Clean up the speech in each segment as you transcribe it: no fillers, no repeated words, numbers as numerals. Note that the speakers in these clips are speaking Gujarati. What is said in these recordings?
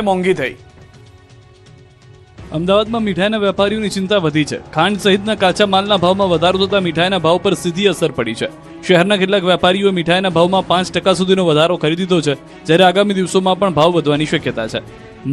મોંઘી થઈ। અમદાવાદમાં મીઠાઈના વેપારીઓની ચિંતા વધી છે। ખાંડ સહિતના કાચા માલના ભાવમાં વધારો થતા મીઠાઈના ભાવ પર સીધી અસર પડી છે। શહેરના કેટલાક વેપારીઓએ મીઠાઈના ભાવમાં 5% સુધીનો વધારો કરી દીધો છે, જ્યારે આગામી દિવસોમાં પણ ભાવ વધવાની શક્યતા છે।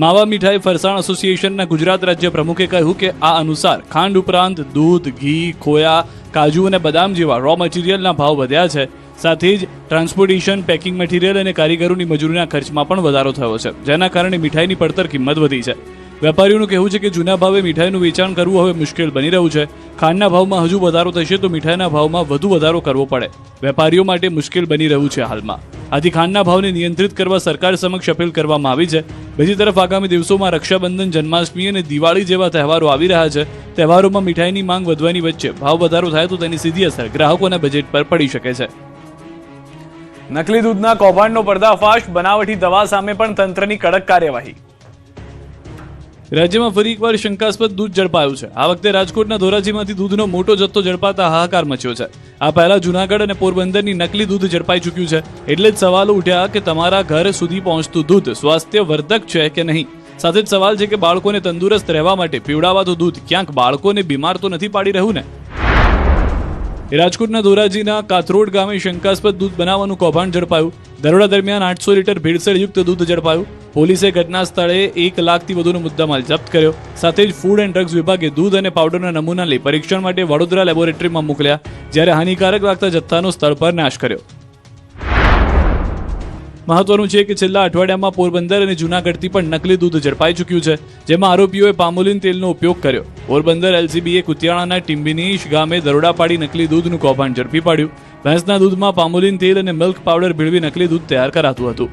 માવા મીઠાઈ ફરસાણ એસોસિએશનના ગુજરાત રાજ્ય પ્રમુખે કહ્યું કે આ અનુસાર ખાંડ ઉપરાંત દૂધ, ઘી, ખોયા, કાજુ અને બદામ જેવા રો મટીરિયલના ભાવ વધ્યા છે। સાથે જ ટ્રાન્સપોર્ટેશન, પેકિંગ મટીરિયલ અને કારીગરોની મજૂરીના ખર્ચમાં પણ વધારો થયો છે, જેના કારણે મીઠાઈની પડતર કિંમત વધી છે। વેપારીઓનું કહેવું છે કે જૂના ભાવે મીઠાઈનું વેચાણ કરવું હવે મુશ્કેલ બની રહ્યું છે। ખાંડના ભાવમાં હજુ વધારો થશે તો મીઠાઈના ભાવમાં વધુ વધારો કરવો પડે। વેપારીઓ માટે મુશ્કેલ બની રહ્યું છે હાલમાં। આથી ખાંડના ભાવને નિયંત્રિત કરવા સરકાર સમક્ષ અપીલ કરવામાં આવી છે। બીજી તરફ આગામી દિવસોમાં રક્ષાબંધન, જન્માષ્ટમી અને દિવાળી જેવા તહેવારો આવી રહ્યા છે। તહેવારોમાં મીઠાઈની માંગ વધવાની વચ્ચે ભાવ વધારો થાય તો તેની સીધી અસર ગ્રાહકોના બજેટ પર પડી શકે છે। નકલી દૂધના કૌભાંડનો પર્દાફાશ, બનાવટી દવા સામે પણ તંત્રની કડક કાર્યવાહી। રાજ્યમાં ફરી એકવાર શંકાસ્પદ દૂધ ઝડપાયું છે। આ વખતે રાજકોટના ધોરાજીમાંથી દૂધનો મોટો જથ્થો ઝડપાતા હાહાકાર મચ્યો છે। આ પહેલા જૂનાગઢ અને પોરબંદરની નકલી દૂધ ઝડપાઈ ચૂક્યું છે, એટલે જ સવાલો ઉઠ્યા કે તમારા ઘર સુધી પહોંચતું દૂધ સ્વાસ્થ્યવર્ધક છે કે નહીં। સાથે જ સવાલ છે કે બાળકોને તંદુરસ્ત રહેવા માટે પીવડાવાતું દૂધ ક્યાંક બાળકોને બીમાર તો નથી પાડી રહ્યું ને। રાજકોટના ધોરાજીના કાથરોડ ગામે શંકાસ્પદ દૂધ બનાવવાનું કૌભાંડ ઝડપાયું। દરોડા દરમિયાન 800 લીટર ભેળસેળયુક્ત દૂધ ઝડપાયું। પોલીસે ઘટના સ્થળે 1 લાખથી વધુનો મુદ્દામાલ જપ્ત કર્યો। સાથે જ ફૂડ એન્ડ ડ્રગ્સ વિભાગે દૂધ અને પાવડરના નમૂના લઈ પરીક્ષણ માટે વડોદરા લેબોરેટરીમાં મોકલ્યા, જ્યારે હાનિકારક લાગતા જથ્થાનો સ્થળ પર નાશ કર્યો। મહત્વનું છે કે છેલ્લા અઠવાડિયામાં પોરબંદર અને જૂનાગઢથી પણ નકલી દૂધ ઝડપાઈ ચૂક્યું છે, જેમાં આરોપીઓએ પામોલીન તેલનો ઉપયોગ કર્યો। પોરબંદર એલસીબીએ કુતિયાણાના ટિમ્બિનીશ ગામે દરોડા પાડી નકલી દૂધનું કૌભાંડ ઝડપી પાડ્યું। ભેંસના દૂધમાં પામોલીન તેલ અને મિલ્ક પાવડર ભેળવી નકલી દૂધ તૈયાર કરાતું હતું,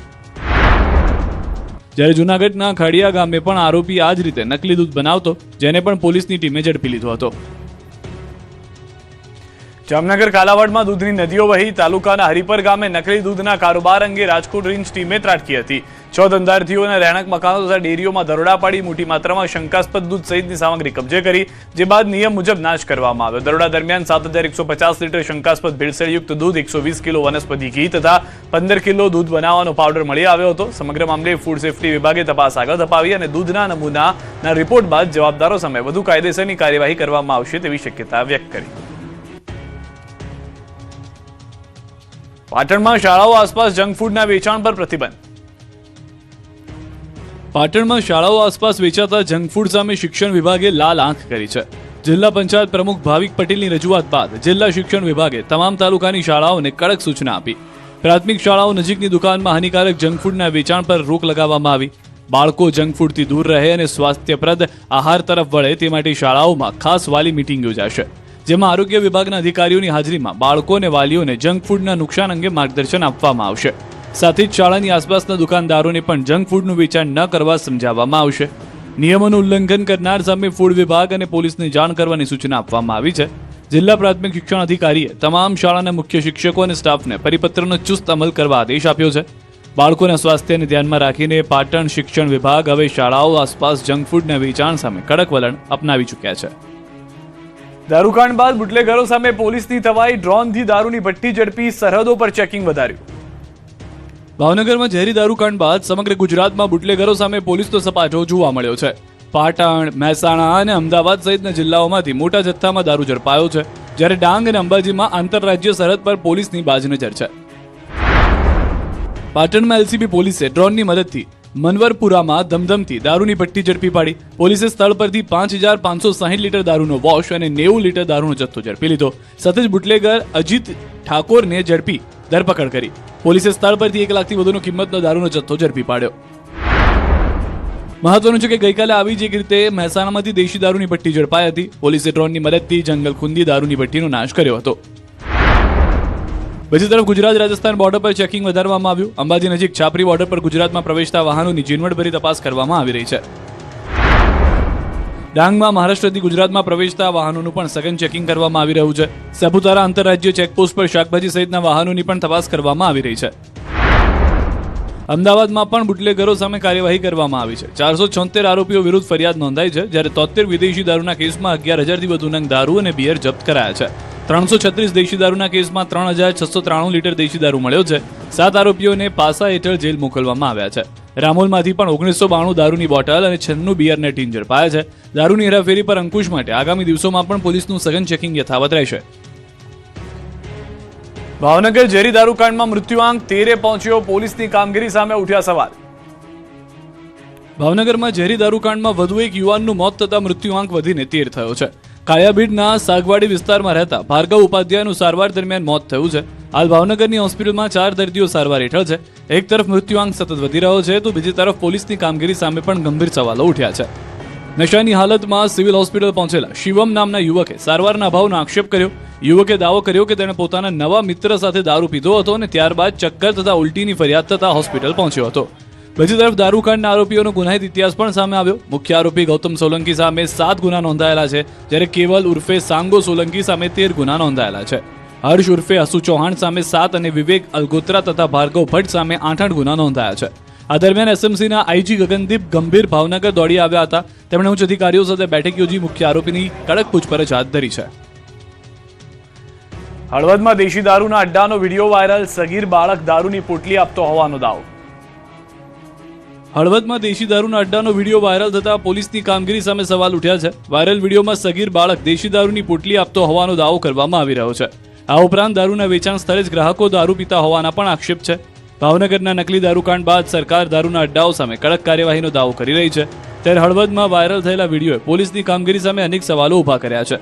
જ્યારે જૂનાગઢના ખાડિયા ગામે પણ આરોપી આ જ રીતે નકલી દૂધ બનાવતો, જેને પણ પોલીસની ટીમે ઝડપી લીધો હતો। જામનગર કાલાવાડમાં દૂધની નદીઓ વહી, તાલુકાના હરિપર ગામે નકલી દૂધના કારોબાર અંગે રાજકોટ રેન્જ ટીમે ત્રાટકી હતી। 6 ધંધાર્થીઓના રહેણાંક મકાનો તથા ડેરીઓમાં દરોડા પાડી મોટી માત્રામાં શંકાસ્પદ દૂધ સહિતની સામગ્રી કબજે કરી, જે બાદ નિયમ મુજબ નાશ કરવામાં આવ્યો। દરોડા દરમિયાન 7150 લીટર શંકાસ્પદ ભેળસેળયુક્ત દૂધ, 120 કિલો વનસ્પતિ ઘી તથા 15 કિલો દૂધ બનાવવાનો પાવડર મળી આવ્યો હતો। સમગ્ર મામલે ફૂડ સેફ્ટી વિભાગે તપાસ આગળ ધપાવી અને દૂધના નમૂનાના રિપોર્ટ બાદ જવાબદારો સામે વધુ કાયદેસરની કાર્યવાહી કરવામાં આવશે તેવી શક્યતા વ્યક્ત કરી। પાટણમાં શાળાઓ આસપાસ જંક ફૂડના વેચાણ પર પ્રતિબંધ। પાટણમાં શાળાઓ આસપાસ વેચાતા જંક ફૂડ સામે શિક્ષણ વિભાગે લાલ આંખ કરી છે। જિલ્લા પંચાયત પ્રમુખ ભાવિક પટેલની રજૂઆત બાદ જિલ્લા શિક્ષણ વિભાગે તમામ તાલુકાની શાળાઓને કડક સૂચના આપી। પ્રાથમિક શાળાઓ નજીકની દુકાનમાં હાનિકારક જંક ફૂડના વેચાણ પર રોક લગાવવામાં આવી। બાળકો જંક ફૂડથી દૂર રહે અને સ્વાસ્થ્યપ્રદ આહાર તરફ વળે તે માટે શાળાઓમાં ખાસ વાલી મીટિંગ યોજાશે, જેમાં આરોગ્ય વિભાગના અધિકારીઓની હાજરીમાં બાળકો અને વાલીઓને જંક ફૂડના નુકસાન અંગે માર્ગદર્શન આપવામાં આવશે। સાથે જ શાળાની આસપાસના દુકાનદારોને પણ જંક ફૂડનું વેચાણ ન કરવા સમજાવવામાં આવશે। નિયમોનું ઉલ્લંઘન કરનાર સામે ફૂડ વિભાગ અને પોલીસને જાણ કરવાની સૂચના આપવામાં આવી છે। જિલ્લા પ્રાથમિક શિક્ષણ અધિકારીએ તમામ શાળાના મુખ્ય શિક્ષકો અને સ્ટાફને પરિપત્રનો ચુસ્ત અમલ કરવા આદેશ આપ્યો છે। બાળકોના સ્વાસ્થ્યને ધ્યાનમાં રાખીને પાટણ શિક્ષણ વિભાગ હવે શાળાઓ આસપાસ જંક ફૂડના વેચાણ સામે કડક વલણ અપનાવી ચૂક્યા છે। દારૂકાંડ બાદ બુટલેગરો સામે પોલીસની તવાઈ, ડ્રોનથી દારૂની ભઠ્ઠી ઝડપી, સરહદો પર ચેકિંગ વધાર્યું। ભાવનગરમાં ઝેરી દારૂકાંડ બાદ સમગ્ર ગુજરાતમાં બુટલેગરો સામે પોલીસનો સપાટો જોવા મળ્યો છે। પાટણ, મહેસાણા અને અમદાવાદ સહિતના જિલ્લાઓમાંથી મોટા જથ્થામાં દારૂ ઝડપાયો છે, જ્યારે ડાંગ અને અંબાજીમાં આંતરરાજ્ય સરહદ પર પોલીસની બાજનજર છે। પાટણમાં એલસીબી પોલીસે ડ્રોનની મદદથી મનવરપુરામાં ધમધમથી દારૂની ભઠ્ઠી ઝડપી પાડી। પોલીસે સ્થળ પરથી 5560 લીટર દારૂનો વોશ અને 90 લીટર દારૂનો જથ્થો ઝડપી લીધો। સાથે જ બુટલેગર અજીત ઠાકોરને ઝડપી ધરપકડ કરી। પોલીસે સ્થળ પરથી 1 લાખથી વધુનો કિંમતનો દારૂનો જથ્થો ઝડપી પાડ્યો। મહત્વનું છે કે ગઈકાલે આવી જ એક રીતે મહેસાણામાંથી દેશી દારૂની ભઠ્ઠી ઝડપાઈ હતી। પોલીસે ડ્રોનની મદદથી જંગલ ખૂંદી દારૂની ભઠ્ઠીનો નાશ કર્યો હતો। બીજી તરફ ગુજરાત રાજસ્થાન બોર્ડર પર ચેકિંગ વધારવામાં આવ્યું। અંબાજી નજીક છાપરી બોર્ડર પર ગુજરાતમાં પ્રવેશતા વાહનોની ઝીણવટભરી તપાસ કરવામાં આવી રહી છે। ડાંગમાં મહારાષ્ટ્રથી ગુજરાતમાં પ્રવેશતા વાહનોનું પણ સઘન ચેકિંગ કરવામાં આવી રહ્યું છે। સાપુતારા આંતરરાજ્ય ચેકપોસ્ટ પર શાકભાજી સહિતના વાહનોની પણ તપાસ કરવામાં આવી રહી છે। અમદાવાદમાં પણ બુટલેગરો સામે કાર્યવાહી કરવામાં આવી છે। 476 આરોપીઓ વિરુદ્ધ ફરિયાદ નોંધાઈ છે, જ્યારે 73 વિદેશી દારૂના કેસમાં 11,000થી વધુ નંગ દારૂ અને બિયર જપ્ત કરાયા છે। 336 દેશી દારૂના કેસમાં 3693 લીટર દેશી દારૂ મળ્યો છે। 7 આરોપીઓને પાસા હેઠળ જેલ મોકલવામાં આવ્યા છે। રામોલમાંથી પણ 1992 દારૂની બોટલ અને 96 બિયરના ટીન ઝડપાયા છે. દારૂની હેરાફેરી પર અંકુશ માટે આગામી દિવસોમાં પણ પોલીસનું સઘન ચેકિંગ યથાવત રહેશે. ભાવનગર ઝેરી દારૂકાંડમાં મૃત્યુઆંક 13 પહોંચ્યો, પોલીસની કામગીરી સામે ઉઠ્યા સવાલ. ભાવનગરમાં ઝેરી દારૂકાંડમાં વધુ એક યુવાનનું મોત થતા મૃત્યુઆંક વધીને 13 થયો છે. કાયાબીડના સાગવાડી વિસ્તારમાં રહેતા ભાર્ગવ ઉપાધ્યાયનું સારવાર દરમિયાન મોત થયું છે. હાલ ભાવનગરની હોસ્પિટલમાં 4 દર્દીઓ સારવાર હેઠળ છે. એક તરફ મૃત્યુઆંક સતત વધી રહ્યો છે તો બીજી તરફ પોલીસની કામગીરી સામે પણ ગંભીર સવાલો ઉઠ્યા છે. નશાની હાલતમાં સિવિલ હોસ્પિટલ પહોંચેલા શિવમ નામના યુવકે સારવારના અભાવનો આક્ષેપ કર્યો. યુવકે દાવો કર્યો કે તેણે પોતાના નવા મિત્ર સાથે દારૂ પીધો હતો અને ત્યારબાદ ચક્કર તથા ઉલટીની ફરિયાદ થતા હોસ્પિટલ પહોંચ્યો હતો. બીજી તરફ દારૂકાંડના આરોપીઓનો ગુનાહિત ઇતિહાસ પણ સામે આવ્યો. મુખ્ય આરોપી ગૌતમ સોલંકી સામે 7 ગુના નોંધાયેલા છે, જ્યારે કેવલ ઉર્ફે સાંગો સોલંકી સામે 13 ગુના નોંધાયેલા છે. હર્ષ ઉર્ફે હસુ ચૌહાણ સામે 7 અને વિવેક અલગોત્રા તથા ભાર્ગવ ભટ્ટ સામે 8 ગુના નોંધાયા છે. આ દરમિયાન એસએમસીના આઈજી ગગનદીપ ગંભીર ભાવનગર દોડી આવ્યા હતા. તેમણે ઉચ્ચ અધિકારીઓ સાથે બેઠક યોજી મુખ્ય આરોપીની કડક પૂછપરછ હાથ ધરી છે. હળવદમાં દેશી દારૂના અડ્ડાનો વિડીયો વાયરલ, સગીર બાળક દારૂની પોટલી આપતો હોવાનો દાવો. હળવદમાં દેશી દારૂના અડ્ડાનો વિડીયો વાયરલ થતા પોલીસની કામગીરી સામે સવાલ ઉઠ્યા છે. વાયરલ વિડીયોમાં સગીર બાળક દેશી દારૂની પોટલી આપતો હોવાનો દાવો કરવામાં આવી રહ્યો છે. આ ઉપરાંત દારૂના વેચાણ સ્થળે જ ગ્રાહકો દારૂ પીતા હોવાના પણ આક્ષેપ છે. ભાવનગરના નકલી દારૂકાંડ બાદ સરકાર દારૂના અડ્ડાઓ સામે કડક કાર્યવાહીનો દાવો કરી રહી છે. ત્યારે હળવદમાં વાયરલ થયેલા વિડીયોએ પોલીસની કામગીરી સામે અનેક સવાલો ઊભા કર્યા છે.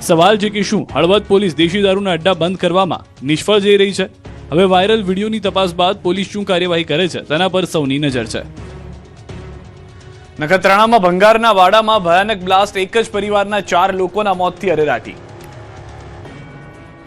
સવાલ છે કે શું હળવદ પોલીસ દેશી દારૂના અડ્ડા બંધ કરવામાં નિષ્ફળ જઈ રહી છે? હવે વાયરલ વિડીયોની તપાસ બાદ પોલીસ શું કાર્યવાહી કરે છે તેના પર સૌની નજર છે. નખત્રાણામાં ભંગારના વાડામાં ભયાનક બ્લાસ્ટ, એક જ પરિવારના 4 લોકોના મોતથી અરેરાટી.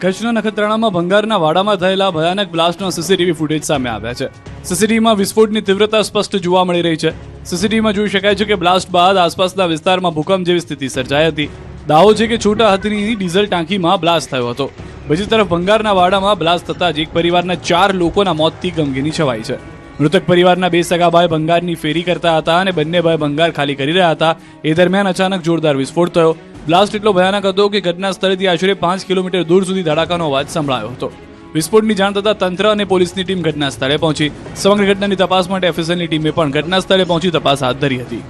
કચ્છના નખત્રાણામાં ભંગારના વાડામાં થયેલા ભયાનક બ્લાસ્ટના સીસીટીવી ફૂટેજ સામે આવ્યા છે. સીસીટીવીમાં વિસ્ફોટની તીવ્રતા સ્પષ્ટ જોવા મળી રહી છે. સીસીટીવીમાં જોઈ શકાય છે કે બ્લાસ્ટ બાદ આસપાસના વિસ્તારમાં ભૂકંપ જેવી સ્થિતિ સર્જાઈ હતી. દાવો છે કે છોટા હાથીની ડીઝલ ટાંકીમાં બ્લાસ્ટ થયો હતો. બીજી તરફ ભંગારના વાડામાં બ્લાસ્ટ થતાં જ એક પરિવારના 4 લોકોના મોતથી ગમગીની છવાઈ છે. મૃતક પરિવારના 2 સગા ભાઈ ભંગારની ફેરી કરતા હતા અને બંને ભાઈ ભંગાર ખાલી કરી રહ્યા હતા. એ દરમિયાન અચાનક જોરદાર વિસ્ફોટ થયો. બ્લાસ્ટ એટલો ભયાનક હતો કે ઘટના સ્થળેથી આશરે 5 કિલોમીટર દૂર સુધી ધડાકાનો અવાજ સંભળાયો હતો. વિસ્ફોટની જાણ થતાં તંત્ર અને પોલીસની ટીમ ઘટના સ્થળે પહોંચી. સમગ્ર ઘટનાની તપાસ માટે એફએસએલની ટીમે પણ ઘટના સ્થળે પહોંચી તપાસ હાથ ધરી હતી.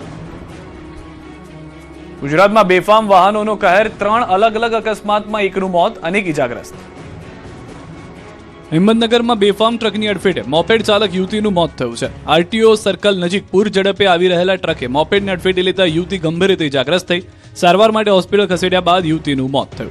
ગુજરાતમાં બેફામ વાહનોનો કહેર, 3 અલગ અલગ અકસ્માતમાં એકનું મોત, અનેક ઇજાગ્રસ્ત. હિંમતનગરમાં બેફામ ટ્રકની અડફેટે મોપેડ ચાલક યુવતીનું મોત થયું છે. આરટીઓ સર્કલ નજીક પૂર ઝડપે આવી રહેલા ટ્રકે મોપેડને અડફેટે લેતા યુવતી ગંભીર રીતે ઇજાગ્રસ્ત થઈ. સારવાર માટે હોસ્પિટલ ખસેડ્યા બાદ યુવતીનું મોત થયું.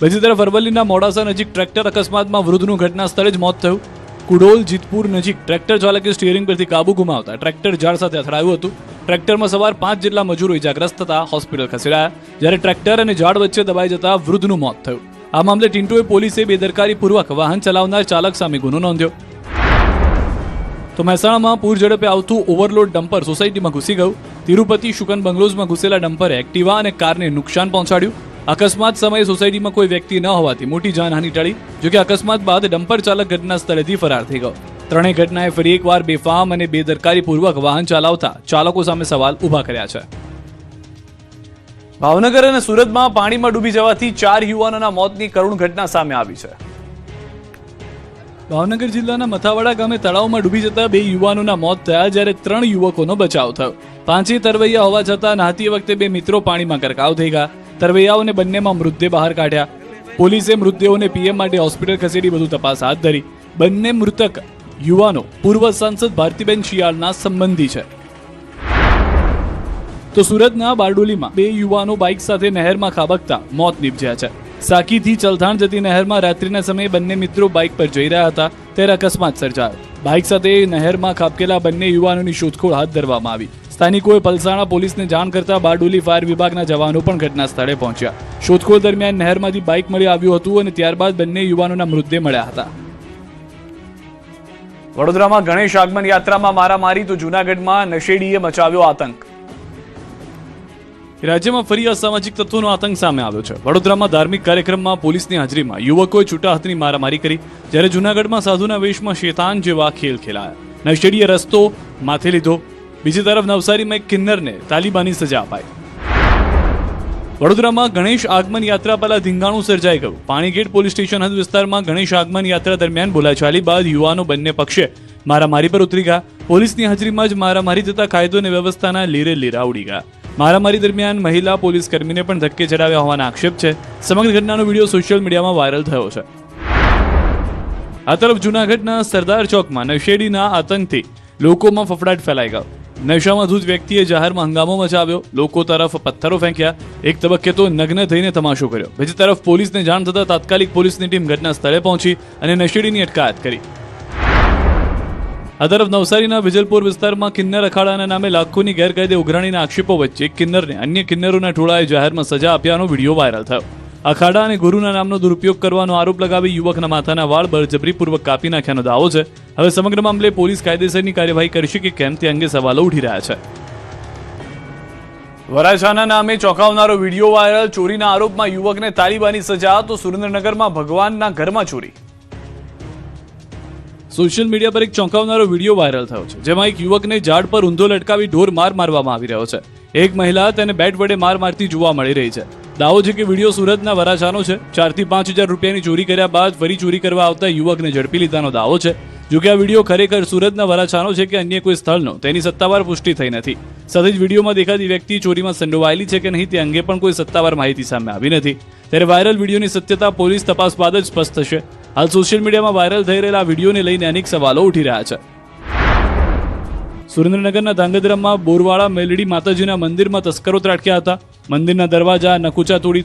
બીજી તરફ અરવલ્લીના મોડાસા નજીક ટ્રેક્ટર અકસ્માતમાં વૃદ્ધનું ઘટના સ્થળે જ મોત થયું. કુડોલ જીતપુર નજીક ટ્રેક્ટર ચાલકે સ્ટીયરિંગ પરથી કાબુ ગુમાવતા ટ્રેક્ટર ઝાડ સાથે અથડાયું હતું. ટ્રેક્ટરમાં સવાર 5 જેટલા મજૂરો ઇજાગ્રસ્ત થતા હોસ્પિટલ ખસેડાયા, જ્યારે ટ્રેક્ટર અને ઝાડ વચ્ચે દબાઈ જતા વૃદ્ધનું મોત થયું. આ મામલે ટિન્ટોએ પોલીસે બેદરકારીપૂર્વક વાહન ચલાવનાર ચાલક સામે ગુનો નોંધ્યો. તો મહેસાણામાં પૂર ઝડપે આવતું ઓવરલોડ ડમ્પર સોસાયટીમાં ઘૂસી ગયું. તિરુપતિ શુકન બંગલોઝમાં ઘૂસેલા ડમ્પરે એક્ટિવા અને કારને નુકસાન પહોંચાડ્યું. અકસ્માત સમયે સોસાયટીમાં કોઈ વ્યક્તિ ન હોવાથી મોટી જાનહાનિ ટળી. જોકે અકસ્માત બાદ ડમ્પર ચાલક ઘટના સ્થળેથી ફરાર થઈ ગયો. ત્રણેય ઘટનાએ ફરી એકવાર બેફામ અને બેદરકારીપૂર્વક વાહન ચલાવતા ચાલકો સામે સવાલ ઊભા કર્યા છે. ભાવનગર અને સુરતમાં પાણીમાં ડૂબી જવાથી 4 યુવાનોના મોતની કરુણ ઘટના સામે આવી છે. ભાવનગર જિલ્લાના મથાવાડા ગામે તળાવમાં ડૂબી જતા 2 યુવાનોના મોત થયા, જ્યારે 3 યુવકોનો બચાવ થયો. 5 તરવૈયા હોવા છતાં નહાતી વખતે 2 મિત્રો પાણીમાં ગરકાવ થઈ ગયા. તરવૈયાઓને બંનેમાં મૃતદેહ બહાર કાઢ્યા. પોલીસે મૃતદેહોને પીએમ માટે હોસ્પિટલ ખસેડી વધુ તપાસ હાથ ધરી. બંને મૃતક યુવાનો પૂર્વ સાંસદ ભારતીબેન શિયાળના સંબંધી છે. તો સુરતના બારડોલીમાં 2 યુવાનો બાઇક સાથે નહેરમાં ખાબકતા મોત નીપજ્યા છે. સાકીથી ચલથાણ જતી નહેરમાં રાત્રિના સમયે બંને મિત્રો બાઇક પર જઈ રહ્યા હતા ત્યારે અકસ્માત સર્જાયો. બાઇક સાથે નહેરમાં ખાબકેલા બંને યુવાનોની શોધખોળ હાથ ધરવામાં આવી. સ્થાનિકોએ પલસાણા પોલીસને જાણ કરતા બારડોલી ફાયર વિભાગના જવાનો પણ ઘટના સ્થળે પહોંચ્યા. શોધખોળ દરમિયાન નહેરમાંથી બાઇક મળી આવ્યું હતું અને ત્યારબાદ બંને યુવાનોના મૃતદેહ મળ્યા હતા. વડોદરામાં ગણેશ આગમન યાત્રામાં મારામારી, તો જૂનાગઢમાં નશેડીએ મચાવ્યો આતંક. રાજ્યમાં ફરી અસામાજિક તત્વોનો આતંક સામે આવ્યો છે. વડોદરામાં ધાર્મિક કાર્યક્રમમાં પોલીસની હાજરીમાં યુવકોએ છૂટા હાથની મારામારી કરી, જ્યારે જૂનાગઢમાં સાધુના વેશમાં શેતાન જેવા ખેલ ખેલાયા. નશેડીએ રસ્તો માથે લીધો. બીજી તરફ નવસારીમાં એક કિન્નરને તાલિબાની સજા અપાઈ. વડોદરામાં ગણેશ આગમન યાત્રા પહેલા ધીંગાણું સર્જાઈ ગયું. પાણીગેટ પોલીસ સ્ટેશન હદ વિસ્તારમાં ગણેશ આગમન યાત્રા દરમિયાન બોલાચાલી બાદ યુવાનો બંને પક્ષે મારામારી પર ઉતરી ગયા. પોલીસની હાજરીમાં જ મારામારી થતા કાયદો અને વ્યવસ્થાના લીરે લીરા ઉડી ગયા. મારામારી દરમિયાન મહિલા પોલીસ કર્મીને પણ ધક્કે ચડાવ્યા હોવાના આક્ષેપ છે. સમગ્ર ઘટનાનો વિડીયો સોશિયલ મીડિયામાં વાયરલ થયો છે. આ તરફ જૂનાગઢના સરદાર ચોકમાં નશેડીના આતંકથી લોકોમાં ફફડાટ ફેલાઈ ગયો. નશામાં ધૂત વ્યક્તિએ જાહેરમાં હંગામો મચાવ્યો, લોકો તરફ પથ્થરો ફેંક્યા, એક તબક્કે તો નગ્ન થઈને તમાશો કર્યો. બીજી તરફ પોલીસને જાણ થતાં તાત્કાલિક પોલીસની ટીમ ઘટના સ્થળે પહોંચી અને નશેડીની અટકાયત કરી. આ તરફ નવસારીના વિજલપુર વિસ્તારમાં કિન્નર અખાડાના નામે લાખોની ગેરકાયદે ઉઘરાણીના આક્ષેપો વચ્ચે એક કિન્નરને અન્ય કિન્નરોના ટોળાએ જાહેરમાં સજા આપ્યાનો વિડીયો વાયરલ થયો. અખાડા અને ગુરુના નામનો દુરુપયોગ કરવાનો આરોપ લગાવી યુવકના માથાના વાળ બળજબરીપૂર્વક કાપી નાખ્યાનો દાવો છે. હવે સમગ્ર મામલે પોલીસ કાયદેસરની કાર્યવાહી કરશે કે કેમ તે અંગે સવાલો ઉઠી રહ્યા છે. વરાછાના નામે ચોંકાવનારો વિડીયો વાયરલ. ચોરીના આરોપમાં યુવકને તાલિબાની સજા, તો સુરેન્દ્રનગરમાં ભગવાનના ઘરમાં ચોરી. સોશિયલ મીડિયા પર એક ચોંકાવનારો વિડીયો વાયરલ થયો છે, જેમાં એક યુવકને ઝાડ પર ઊંધો લટકાવી ઢોર માર મારવામાં આવી રહ્યો છે. એક મહિલા તેને બેટ વડે માર મારતી જોવા મળી રહી છે. દાવો છે કે વિડીયો સુરતના વરાછાનો છે. 4 થી 5 હજાર રૂપિયાની ચોરી કર્યા બાદ ફરી ચોરી કરવા આવતા યુવકને ઝડપી લીધાનો દાવો છે. જોકે આ વિડીયો ખરેખર સુરતના વરાછાનો છે કે અન્ય કોઈ સ્થળનો તેની સત્તાવાર પુષ્ટિ થઈ નથી. સાથે જ વિડીયોમાં દેખાતી વ્યક્તિ ચોરીમાં સંડોવાયેલી છે કે નહીં તે અંગે પણ કોઈ સત્તાવાર માહિતી સામે આવી નથી. ત્યારે વાયરલ વિડીયોની સત્યતા પોલીસ તપાસ બાદ જ સ્પષ્ટ થશે. હાલ સોશિયલ મીડિયામાં વાયરલ થઈ રહેલા વિડીયોને લઈને અનેક સવાલો ઉઠી રહ્યા છે. સુરેન્દ્રનગરના ધાંગધ્રામાં બોરવાડા મેલડી માતાજીના મંદિરમાં તસ્કરો ત્રાટક્યા હતા. મંદિરના દરવાજા નકુચા તોડી